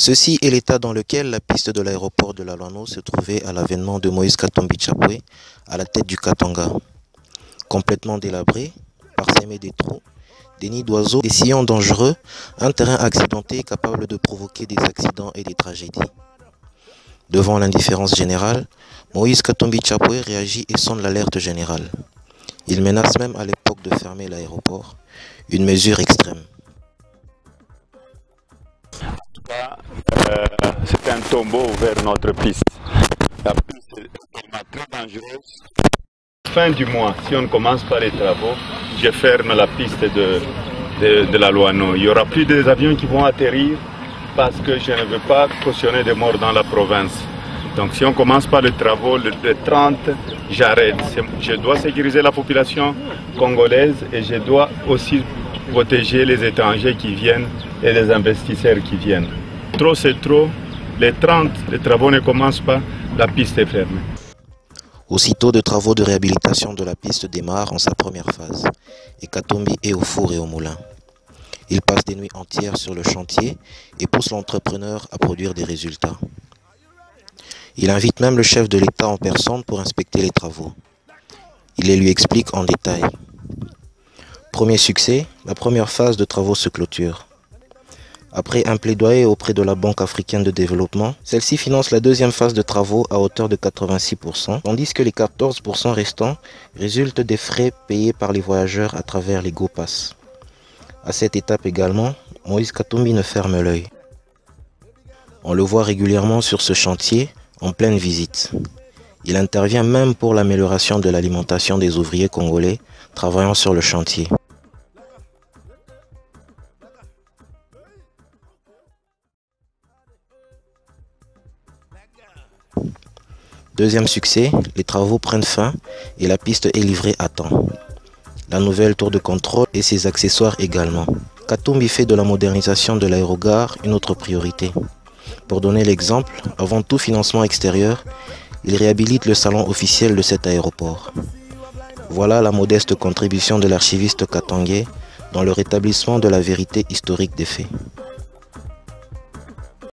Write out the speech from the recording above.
Ceci est l'état dans lequel la piste de l'aéroport de Lalwano se trouvait à l'avènement de Moïse Katumbi Chapwe à la tête du Katanga. Complètement délabrée, parsemée des trous, des nids d'oiseaux, des sillons dangereux, un terrain accidenté capable de provoquer des accidents et des tragédies. Devant l'indifférence générale, Moïse Katumbi Chapwe réagit et sonne l'alerte générale. Il menace même à l'époque de fermer l'aéroport, une mesure extrême. C'est un tombeau vers notre piste. La piste est très dangereuse. Fin du mois, si on ne commence pas les travaux, je ferme la piste de Lalwano. Il n'y aura plus des avions qui vont atterrir parce que je ne veux pas cautionner des morts dans la province. Donc si on ne commence pas les travaux, le 30, j'arrête. Je dois sécuriser la population congolaise et je dois aussi protéger les étrangers qui viennent et les investisseurs qui viennent. Trop c'est trop, les 30, les travaux ne commencent pas, la piste est fermée. Aussitôt, de travaux de réhabilitation de la piste démarrent en sa première phase et Katumbi est au four et au moulin. Il passe des nuits entières sur le chantier et pousse l'entrepreneur à produire des résultats. Il invite même le chef de l'État en personne pour inspecter les travaux. Il les lui explique en détail. Premier succès, la première phase de travaux se clôture. Après un plaidoyer auprès de la Banque africaine de développement, celle-ci finance la deuxième phase de travaux à hauteur de 86%, tandis que les 14% restants résultent des frais payés par les voyageurs à travers les GoPass. À cette étape également, Moïse Katumbi ne ferme l'œil. On le voit régulièrement sur ce chantier, en pleine visite. Il intervient même pour l'amélioration de l'alimentation des ouvriers congolais travaillant sur le chantier. Deuxième succès, les travaux prennent fin et la piste est livrée à temps. La nouvelle tour de contrôle et ses accessoires également. Katumbi fait de la modernisation de l'aérogare une autre priorité. Pour donner l'exemple, avant tout financement extérieur, il réhabilite le salon officiel de cet aéroport. Voilà la modeste contribution de l'archiviste katangais dans le rétablissement de la vérité historique des faits.